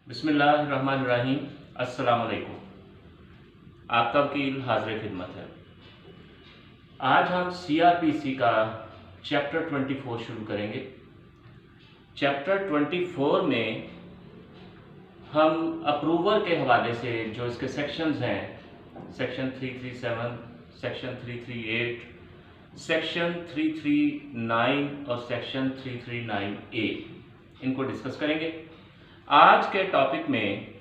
बिस्मिल्लाहिर्रहमानिर्रहीम। अस्सलाम वालेकुम। आपका वकील हाजिर खिदमत है। आज हम CRPC का चैप्टर 24 शुरू करेंगे। चैप्टर 24 में हम अप्रूवर के हवाले से जो इसके सेक्शंस हैं, सेक्शन 337, सेक्शन 338, सेक्शन 339 और सेक्शन 339A, इनको डिस्कस करेंगे। आज के टॉपिक में,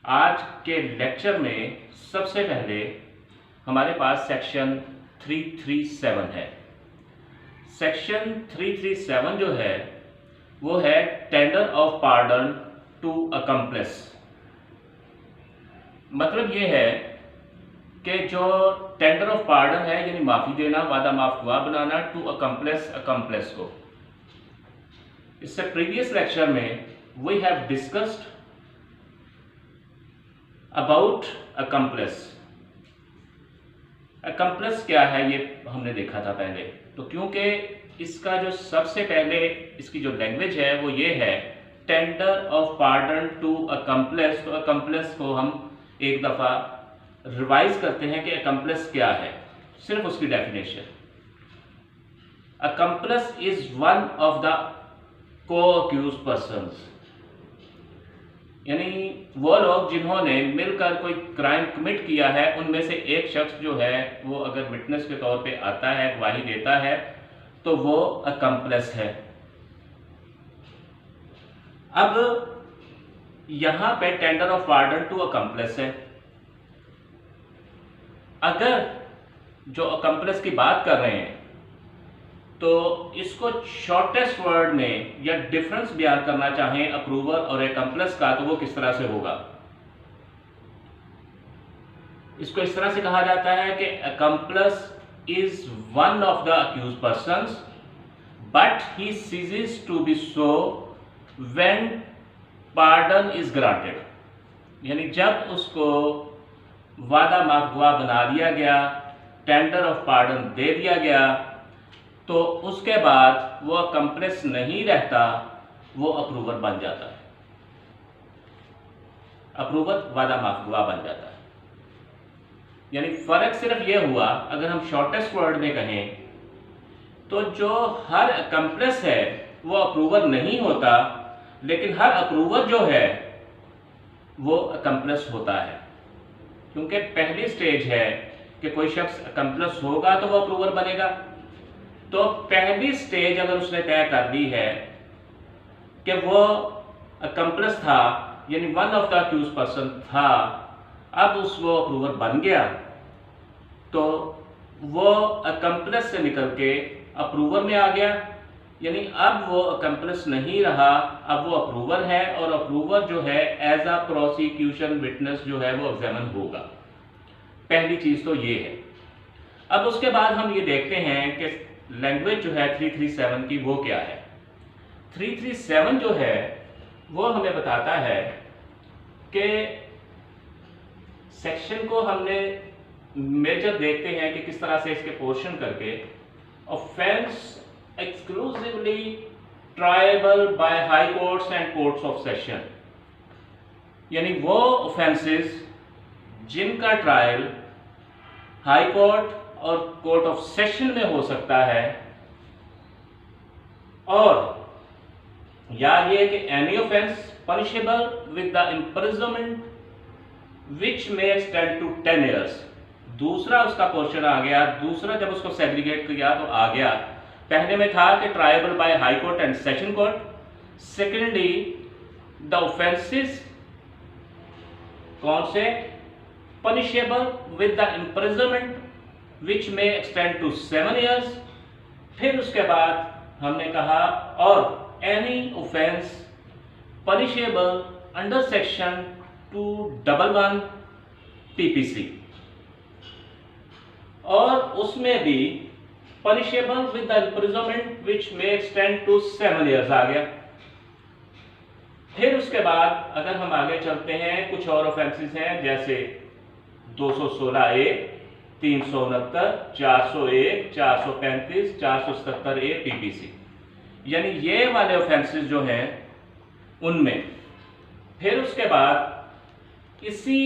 आज के लेक्चर में सबसे पहले हमारे पास सेक्शन 337 है। सेक्शन 337 जो है वो है tender of pardon to accomplice. मतलब ये है कि जो टेंडर ऑफ पार्डन है यानी माफ़ी देना, वादा माफ गवाह बनाना, टू अकम्प्लिस को। इससे प्रीवियस लेक्चर में we have discussed about accomplice। accomplice क्या है ये हमने देखा था पहले। तो क्योंकि इसका जो सबसे पहले इसकी जो लैंग्वेज है वो ये है tender of pardon to accomplice, तो accomplice को हम एक दफ़ा रिवाइज करते हैं कि accomplice क्या है, सिर्फ उसकी definition. accomplice is one of the co-accused persons, यानी वो लोग जिन्होंने मिलकर कोई क्राइम कमिट किया है उनमें से एक शख्स जो है वो अगर विटनेस के तौर पे आता है, गवाही देता है, तो वो अकम्प्लिस है। अब यहां पे tender of pardon to accomplice है। अगर जो अकम्प्लिस की बात कर रहे हैं तो इसको शॉर्टेस्ट वर्ड में या डिफरेंस बयान करना चाहें अप्रूवर और अकम्प्लिस का, तो वो किस तरह से होगा। इसको इस तरह से कहा जाता है कि accomplice is one of the accused persons but he ceases to be so when pardon is granted. यानी जब उसको वादा माफ गवाह बना दिया गया, टेंडर ऑफ पार्डन दे दिया गया, तो उसके बाद वो अकम्प्लिस नहीं रहता, वो अप्रूवर बन जाता है। अप्रूवर वादा माफ गवाह बन जाता है। यानी फर्क सिर्फ ये हुआ, अगर हम शॉर्टेस्ट वर्ड में कहें तो जो हर अकम्प्लिस है वो अप्रूवर नहीं होता, लेकिन हर अप्रूवर जो है वो अकम्प्लिस होता है। क्योंकि पहली स्टेज है कि कोई शख्स अकम्प्लिस होगा तो वो अप्रूवर बनेगा। तो पहली स्टेज अगर उसने तय कर दी है कि वो अकम्प्लिस था, यानी one of the accused person था, अब वो अप्रूवर बन गया, तो वो अकम्प्लिस से निकल के अप्रूवर में आ गया। यानी अब वो अकम्प्लिस नहीं रहा, अब वो अप्रूवर है, और अप्रूवर जो है एज अ प्रोसिक्यूशन विटनेस जो है वो एग्जामिन होगा। पहली चीज तो ये है। अब उसके बाद हम ये देखते हैं कि लैंग्वेज जो है 337 की वो क्या है। 337 जो है वो हमें बताता है कि सेक्शन को हमने मेजर देखते हैं कि किस तरह से इसके पोर्शन करके, offence exclusively triable by high courts and courts of session, यानी वो ऑफेंसेस जिनका ट्रायल हाई कोर्ट और कोर्ट ऑफ सेशन में हो सकता है, और या ये कि any offence punishable with the imprisonment which may extend to 10 years। दूसरा उसका पोर्शन आ गया, दूसरा जब उसको सेग्रीगेट किया तो आ गया, पहले में था कि triable by high court and session court. Secondly the offences कौन से, punishable with the imprisonment which may extend to 7 years। फिर उसके बाद हमने कहा और any offence punishable under section 211 PPC, और उसमें भी punishable with the imprisonment which may extend to 7 years आ गया। फिर उसके बाद अगर हम आगे चलते हैं, कुछ और ऑफेंसेस हैं जैसे 216A, 369, 401, 435, 477A PPC। यानी ये वाले ऑफेंसेस जो हैं उनमें फिर उसके बाद इसी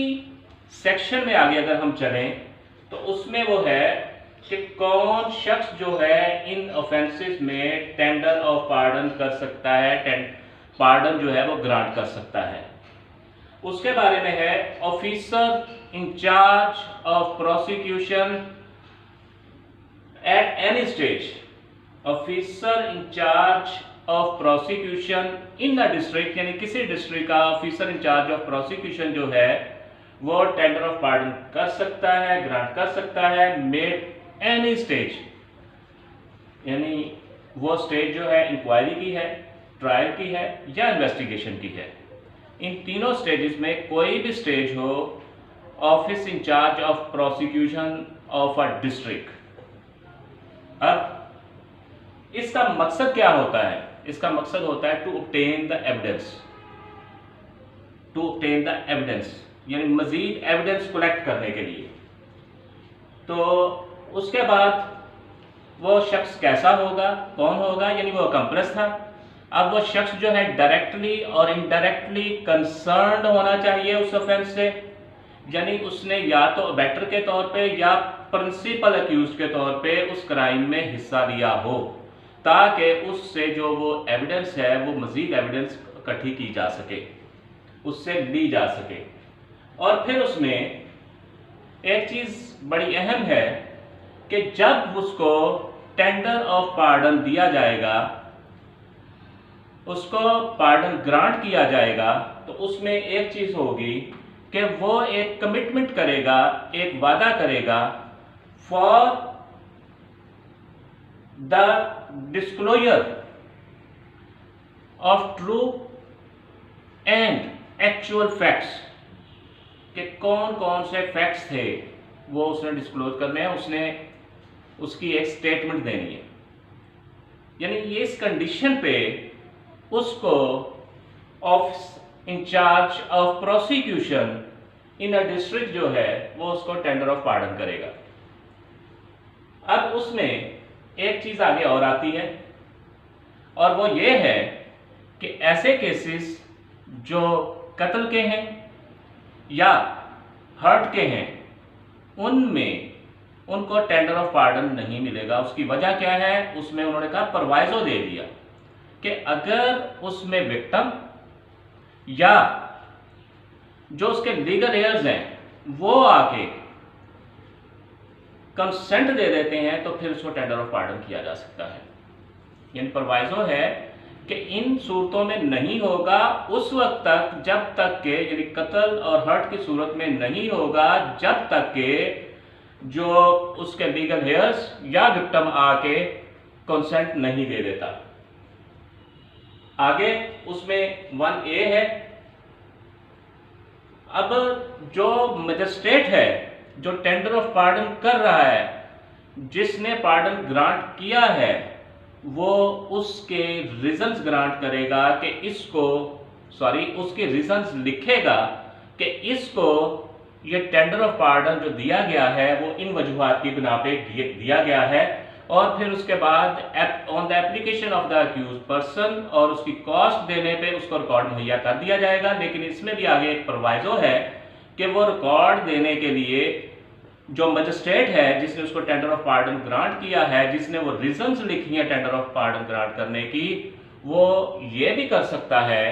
सेक्शन में आगे अगर हम चलें तो उसमें वो है कि कौन शख्स जो है इन ऑफेंसेस में टेंडर ऑफ पार्डन कर सकता है, पार्डन जो है वो ग्रांट कर सकता है। उसके बारे में है officer in-charge of prosecution at any stage, officer in-charge of prosecution in the district, यानी किसी डिस्ट्रिक्ट का ऑफिसर इंचार्ज ऑफ प्रोसिक्यूशन जो है वो टेंडर ऑफ पार्डन कर सकता है, ग्रांट कर सकता है मेट एनी स्टेज, यानी वो स्टेज जो है इंक्वायरी की है, ट्रायल की है या इन्वेस्टिगेशन की है। इन तीनों स्टेजेस में कोई भी स्टेज हो office in charge of prosecution of a district. अब इसका मकसद क्या होता है? इसका मकसद होता है to obtain the evidence, to obtain the evidence, यानी मजीद एविडेंस कलेक्ट करने के लिए। तो उसके बाद वो शख्स कैसा होगा, कौन होगा, यानी वो अकम्प्लिस था। अब वो शख्स जो है डायरेक्टली और इनडायरेक्टली कंसर्न्ड होना चाहिए उस ऑफेंस से, यानी उसने या तो अबैटर के तौर पे या प्रिंसिपल अक्यूज के तौर पे उस क्राइम में हिस्सा लिया हो, ताकि उससे जो वो एविडेंस है वो मजीद एविडेंस इकट्ठी की जा सके, उससे ली जा सके। और फिर उसमें एक चीज़ बड़ी अहम है कि जब उसको टेंडर ऑफ पार्डन दिया जाएगा, उसको पार्डन ग्रांट किया जाएगा, तो उसमें एक चीज़ होगी कि वो एक कमिटमेंट करेगा, एक वादा करेगा for the disclosure of true and actual facts, कि कौन कौन से फैक्ट्स थे वो उसने डिस्क्लोज करने हैं, उसने उसकी एक स्टेटमेंट देनी है। यानी ये इस कंडीशन पे उसको office in charge of prosecution in a district जो है वो उसको टेंडर ऑफ पार्डन करेगा। अब उसमें एक चीज आगे और आती है, और वो ये है कि ऐसे केसेस जो कत्ल के हैं या हर्ट के हैं, उनमें उनको टेंडर ऑफ पार्डन नहीं मिलेगा। उसकी वजह क्या है? उसमें उन्होंने कहा प्रोवाइजो दे दिया कि अगर उसमें विक्टिम या जो उसके लीगल एयर्स हैं वो आके कंसेंट दे देते हैं तो फिर उसको टेंडर ऑफ पार्डन किया जा सकता है। यानी प्रोवाइजो है कि इन सूरतों में नहीं होगा उस वक्त तक जब तक के, यानी कत्ल और हर्ट की सूरत में नहीं होगा जब तक के जो उसके लीगल हेयर्स या विक्टिम आके कंसेंट नहीं दे देता। आगे उसमें 1A है। अब जो मजिस्ट्रेट है जो टेंडर ऑफ पार्डन कर रहा है, जिसने पार्डन ग्रांट किया है, वो उसके रीजंस ग्रांट करेगा कि इसको उसके रीजंस लिखेगा कि इसको ये टेंडर ऑफ पार्डन जो दिया गया है वो इन वजूहात की बिना पे दिया गया है। और फिर उसके बाद on the application of the accused person और उसकी कॉस्ट देने पे उसको रिकॉर्ड मुहैया कर दिया जाएगा। लेकिन इसमें भी आगे एक प्रोवाइजो है कि वो रिकॉर्ड देने के लिए जो मजिस्ट्रेट है जिसने उसको टेंडर ऑफ पार्डन ग्रांट किया है, जिसने वो रीजंस लिखी है टेंडर ऑफ पार्डन ग्रांट करने की, वो ये भी कर सकता है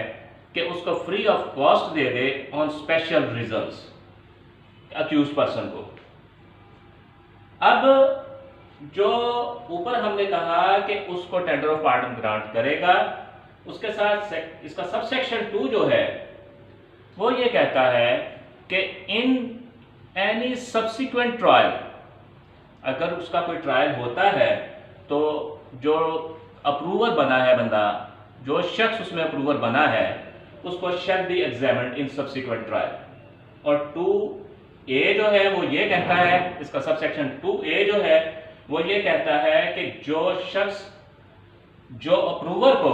कि उसको फ्री ऑफ कॉस्ट दे दे on special reasons accused person को। अब जो ऊपर हमने कहा कि उसको टेंडर ऑफ पार्डन ग्रांट करेगा, उसके साथ इसका सबसेक्शन 2 जो है वो ये कहता है कि इन एनी सब्सिक्वेंट ट्रायल, अगर उसका कोई ट्रायल होता है तो जो अप्रूवर बना है बंदा, जो शख्स उसमें अप्रूवर बना है, उसको shall be examined in subsequent trial. और 2A जो है वो ये कहता है, इसका सबसेक्शन 2A जो है वो ये कहता है कि जो शख्स जो अप्रूवर को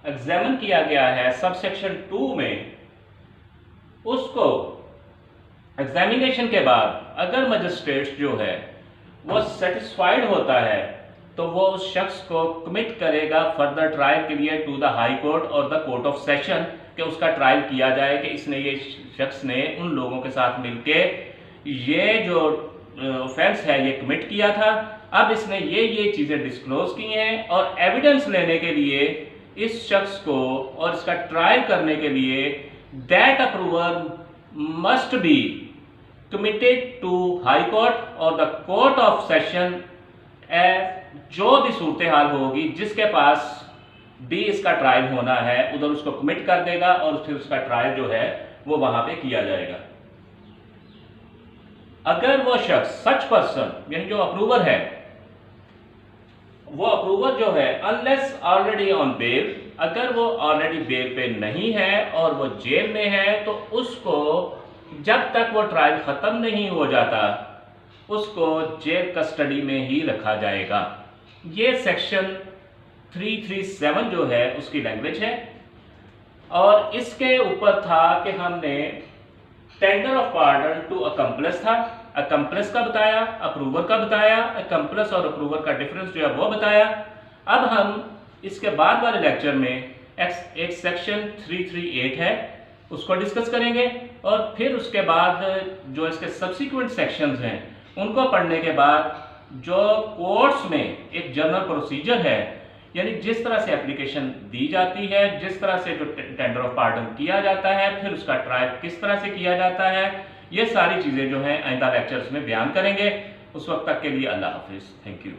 एग्जामिन किया गया है सबसेक्शन 2 में, उसको एग्जामिनेशन के बाद अगर मजिस्ट्रेट जो है वो सेटिस्फाइड होता है तो वो उस शख्स को कमिट करेगा फर्दर ट्रायल के लिए टू द हाई कोर्ट और द कोर्ट ऑफ सेशन कि उसका ट्रायल किया जाए कि ये शख्स ने उन लोगों के साथ मिलके ये जो ऑफेंस है ये कमिट किया था, अब इसने ये चीज़ें डिस्क्लोज की हैं और एविडेंस लेने के लिए इस शख्स को और इसका ट्रायल करने के लिए that approver must be committed to high court और द कोर्ट ऑफ सेशन, जो भी सूरत हाल होगी जिसके पास भी इसका ट्रायल होना है उधर उसको कमिट कर देगा और फिर उसका ट्रायल जो है वो वहां पे किया जाएगा। अगर वो शख्स सच पर्सन यानी जो अप्रूवर है, वो अप्रूवर जो है अनलेस ऑलरेडी ऑन बेल, अगर वो ऑलरेडी बेल पे नहीं है और वो जेल में है तो उसको जब तक वो ट्रायल खत्म नहीं हो जाता उसको जेल कस्टडी में ही रखा जाएगा। ये सेक्शन 337 जो है उसकी लैंग्वेज है। और इसके ऊपर था कि हमने tender of pardon to accomplice था, अकम्प्लिस का बताया, अप्रूवर का बताया, अकम्प्लिस और अप्रूवर का डिफरेंस जो है वो बताया। अब हम इसके बाद वाले लेक्चर में एक सेक्शन 338 है उसको डिस्कस करेंगे और फिर उसके बाद जो इसके सब्सिक्वेंट सेक्शंस हैं उनको पढ़ने के बाद जो कोर्ट्स में एक जनरल प्रोसीजर है, यानी जिस तरह से एप्लीकेशन दी जाती है, जिस तरह से जो टेंडर ऑफ पार्डन किया जाता है, फिर उसका ट्रायल किस तरह से किया जाता है, ये सारी चीज़ें जो हैं आइंदा लेक्चर्स में बयान करेंगे। उस वक्त तक के लिए अल्लाह हाफिज़, थैंक यू।